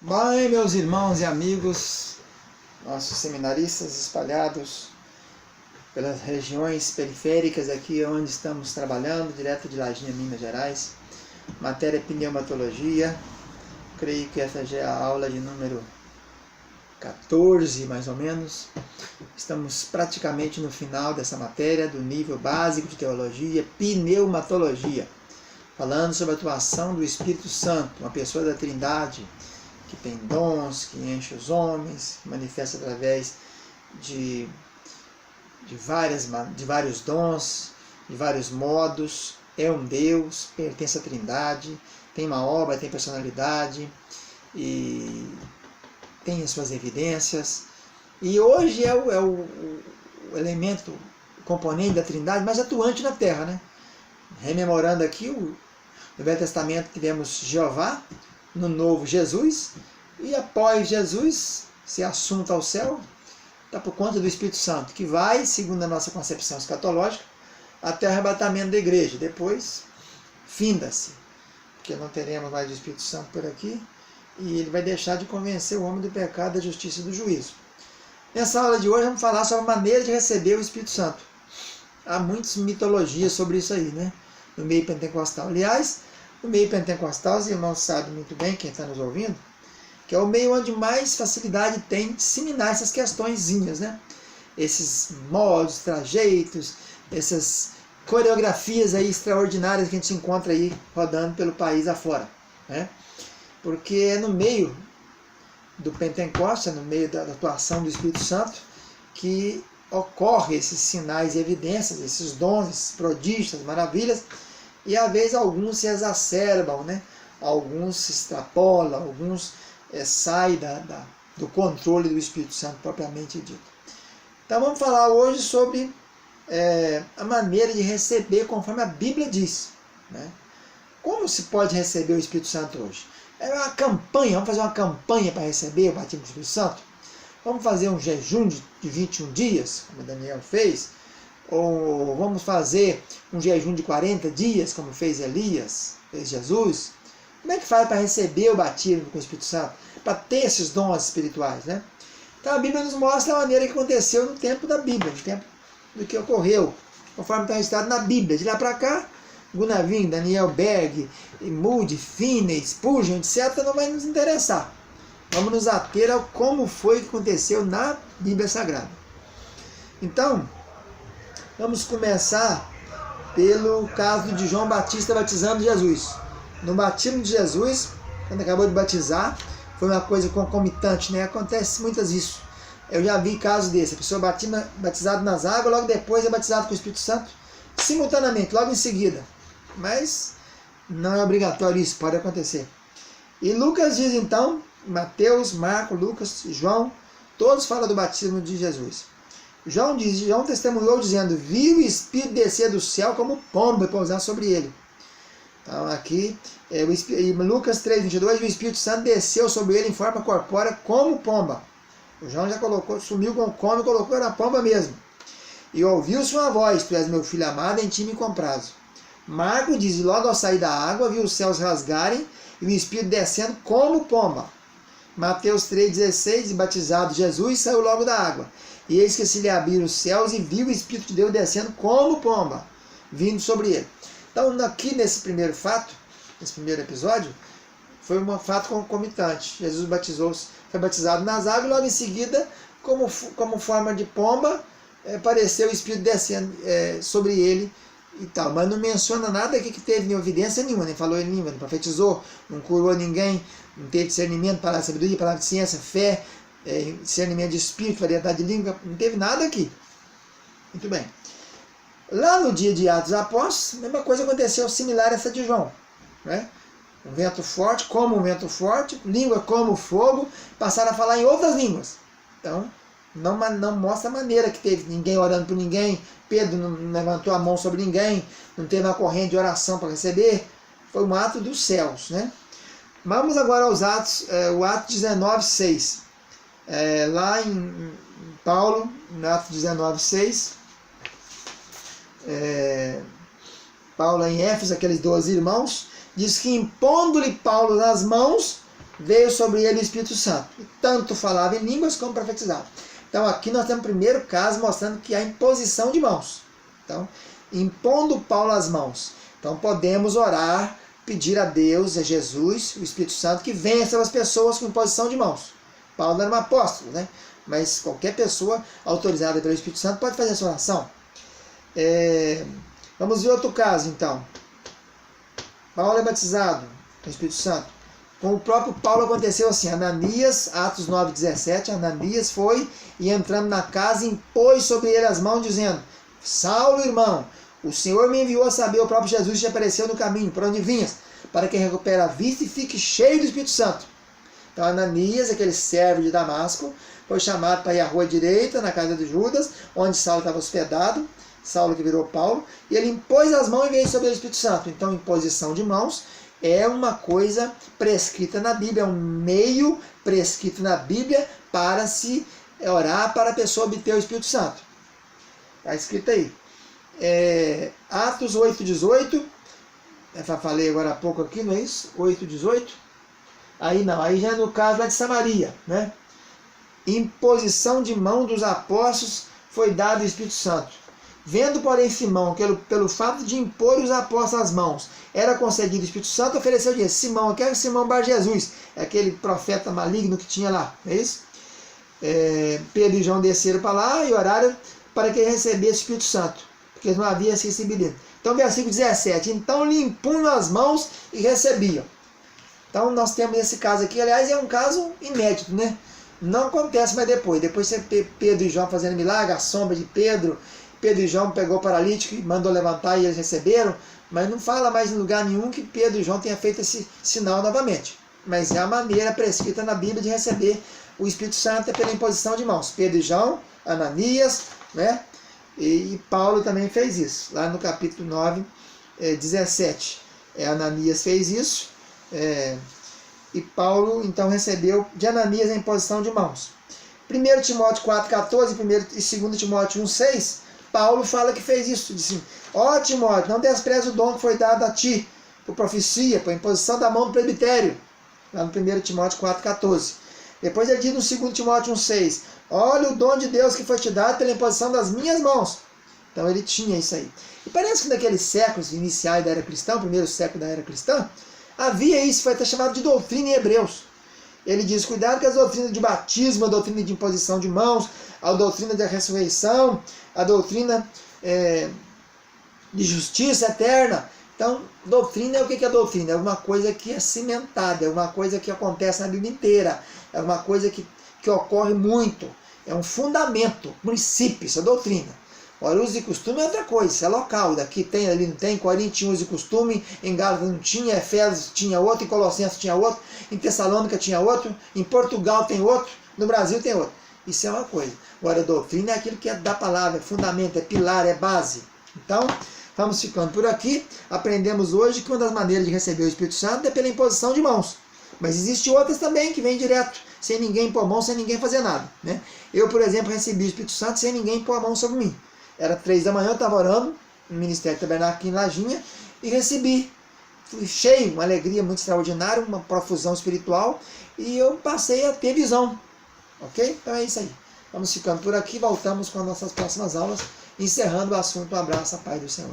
Bem, meus irmãos e amigos, nossos seminaristas espalhados pelas regiões periféricas aqui onde estamos trabalhando, direto de Lajinha, Minas Gerais, matéria pneumatologia. Creio que essa já é a aula de número 14, mais ou menos. Estamos praticamente no final dessa matéria, do nível básico de teologia, pneumatologia, falando sobre a atuação do Espírito Santo, uma pessoa da Trindade, que tem dons, que enche os homens, que manifesta através de vários dons, de vários modos, é um Deus, pertence à Trindade, tem uma obra, tem personalidade e tem as suas evidências. E hoje é o elemento, o componente da Trindade mais atuante na Terra, né? Rememorando aqui, no Velho Testamento tivemos Jeová, no Novo Jesus, e após Jesus ser assunto ao céu, está por conta do Espírito Santo, que vai, segundo a nossa concepção escatológica, até o arrebatamento da igreja. Depois, finda-se, porque não teremos mais o Espírito Santo por aqui, e ele vai deixar de convencer o homem do pecado, da justiça e do juízo. Nessa aula de hoje vamos falar sobre a maneira de receber o Espírito Santo. Há muitas mitologias sobre isso aí, né? No meio pentecostal. Aliás, no meio pentecostal, os irmãos sabem muito bem, quem está nos ouvindo, que é o meio onde mais facilidade tem de disseminar essas questõezinhas, né? Esses modos, trajeitos, essas coreografias aí extraordinárias que a gente encontra aí rodando pelo país afora, né? Porque é no meio do Pentecoste, no meio da atuação do Espírito Santo, que ocorrem esses sinais e evidências, esses dons, esses prodígios, essas maravilhas, e às vezes alguns se exacerbam, né? Alguns se extrapolam, alguns saem do controle do Espírito Santo propriamente dito. Então vamos falar hoje sobre a maneira de receber conforme a Bíblia diz, né? Como se pode receber o Espírito Santo hoje? É uma campanha, vamos fazer uma campanha para receber o batismo do Espírito Santo? Vamos fazer um jejum de 21 dias, como Daniel fez? Ou vamos fazer um jejum de 40 dias, como fez Elias, fez Jesus? Como é que faz para receber o batismo com o Espírito Santo? Para ter esses dons espirituais, né? Então a Bíblia nos mostra a maneira que aconteceu no tempo da Bíblia, no tempo do que ocorreu, conforme está registrado na Bíblia. De lá para cá, Gunavin, Daniel Berg, Moody, Finney, Spurgeon, etc., não vai nos interessar. Vamos nos ater ao como foi que aconteceu na Bíblia Sagrada. Então, vamos começar pelo caso de João Batista batizando Jesus. No batismo de Jesus, quando acabou de batizar, foi uma coisa concomitante, né? Acontece muitas isso. Eu já vi casos desse. A pessoa batizada nas águas, logo depois é batizado com o Espírito Santo, simultaneamente, logo em seguida. Mas não é obrigatório isso, pode acontecer. E Lucas diz então, Mateus, Marcos, Lucas e João, todos falam do batismo de Jesus. João testemunhou dizendo: viu o Espírito descer do céu como pomba e pousar sobre ele. Então aqui, em Lucas 3:22, o Espírito Santo desceu sobre ele em forma corpórea como pomba. O João já colocou, sumiu com o come e colocou na pomba mesmo. E ouviu-se uma voz: tu és meu filho amado, em ti me comprazo. Marcos diz: logo ao sair da água, viu os céus rasgarem e o Espírito descendo como pomba. Mateus 3,16, batizado Jesus, saiu logo da água. E eis que se lhe abriram os céus e viu o Espírito de Deus descendo como pomba, vindo sobre ele. Então, aqui nesse primeiro fato, nesse primeiro episódio, foi um fato concomitante. Jesus foi batizado nas águas e logo em seguida, como forma de pomba, apareceu o Espírito descendo sobre ele e tal. Mas não menciona nada aqui que teve evidência nenhuma, nem falou em língua, não profetizou, não curou ninguém, não teve discernimento, palavra de sabedoria, palavra de ciência, fé, discernimento de espírito, variedade de língua, não teve nada aqui. Muito bem. Lá no dia de Atos dos Apóstolos, a mesma coisa aconteceu, similar a essa de João, né? Um vento forte, como um vento forte, língua como fogo, passaram a falar em outras línguas. Então, não mostra a maneira que teve ninguém orando por ninguém, Pedro não levantou a mão sobre ninguém, não teve uma corrente de oração para receber, foi um ato dos céus, né? Vamos agora aos Atos, o Ato 19:6. Lá em Paulo, no Ato 19:6, Paulo em Éfeso, aqueles 12 irmãos, diz que impondo-lhe Paulo nas mãos, veio sobre ele o Espírito Santo. E tanto falava em línguas como profetizava. Então aqui nós temos o primeiro caso mostrando que há imposição de mãos. Então, impondo Paulo as mãos. Então podemos orar, pedir a Deus, a Jesus, o Espírito Santo, que venha sobre as pessoas com imposição de mãos. Paulo era um apóstolo, né? Mas qualquer pessoa autorizada pelo Espírito Santo pode fazer essa oração. Vamos ver outro caso, então. Paulo é batizado com o Espírito Santo. Com o próprio Paulo aconteceu assim, Ananias, Atos 9:17, Ananias foi e entrando na casa impôs sobre ele as mãos, dizendo: Saulo, irmão, o Senhor me enviou a saber, o próprio Jesus te apareceu no caminho, por onde vinhas, para que recupere a vista e fique cheio do Espírito Santo. Então Ananias, aquele servo de Damasco, foi chamado para ir à rua direita, na casa de Judas, onde Saulo estava hospedado, Saulo que virou Paulo, e ele impôs as mãos e veio sobre o Espírito Santo. Então imposição de mãos é uma coisa prescrita na Bíblia, é um meio prescrito na Bíblia para se orar para a pessoa obter o Espírito Santo. Está escrito aí. Atos 8:18, falei agora há pouco aqui, não é isso? 8:18. Aí não, aí já é no caso lá de Samaria, né? Imposição de mão dos apóstolos foi dado o Espírito Santo. Vendo, porém, Simão, que pelo fato de impor os apóstolos as mãos, era concedido o Espírito Santo, ofereceu dinheiro. Simão, aquele é Simão Bar Jesus, aquele profeta maligno que tinha lá, não é isso? Pedro e João desceram para lá e oraram para que ele recebesse o Espírito Santo, porque não havia se recebido. Então, versículo 17, então lhe impunham as mãos e recebiam. Então, nós temos esse caso aqui, aliás, é um caso inédito, né? Não acontece mais depois você ter Pedro e João fazendo milagre, a sombra de Pedro e João pegou o paralítico e mandou levantar e eles receberam, mas não fala mais em lugar nenhum que Pedro e João tenham feito esse sinal novamente. Mas é a maneira prescrita na Bíblia de receber o Espírito Santo pela imposição de mãos. Pedro e João, Ananias, né? E Paulo também fez isso, lá no capítulo 9, 17. Ananias fez isso, e Paulo então recebeu de Ananias a imposição de mãos. 1 Timóteo 4,14 e 2 Timóteo 1,6, Paulo fala que fez isso, disse: ó Timóteo, não despreze o dom que foi dado a ti, por profecia, por imposição da mão do presbitério, lá no 1 Timóteo 4,14. Depois ele diz no 2 Timóteo 1,6, olha o dom de Deus que foi te dado pela imposição das minhas mãos. Então ele tinha isso aí. E parece que naqueles séculos iniciais da era cristã, o primeiro século da era cristã, havia isso, foi até chamado de doutrina em Hebreus. Ele diz, cuidado com as doutrinas de batismo, a doutrina de imposição de mãos, a doutrina da ressurreição, a doutrina de justiça eterna. Então, doutrina é o que é doutrina? É uma coisa que é cimentada, é uma coisa que acontece na Bíblia inteira, é uma coisa que ocorre muito, é um fundamento, princípio, isso é doutrina. Ora, uso e costume é outra coisa, isso é local, daqui tem, ali não tem, em Corinto tinha uso e costume, em Gálatas não tinha, Efésios tinha outro, em Colossenses tinha outro, em Tessalônica tinha outro, em Portugal tem outro, no Brasil tem outro. Isso é uma coisa. Agora, doutrina é aquilo que é da palavra, é fundamento, é pilar, é base. Então, vamos ficando por aqui. Aprendemos hoje que uma das maneiras de receber o Espírito Santo é pela imposição de mãos. Mas existem outras também que vêm direto, sem ninguém pôr a mão, sem ninguém fazer nada, né? Eu, por exemplo, recebi o Espírito Santo sem ninguém pôr a mão sobre mim. Era 3 da manhã, eu estava orando no Ministério Tabernáculo aqui em Lajinha e recebi. Fui cheio, uma alegria muito extraordinária, uma profusão espiritual e eu passei a ter visão. Ok? Então é isso aí. Vamos ficando por aqui, voltamos com as nossas próximas aulas, encerrando o assunto. Um abraço, a paz do Senhor.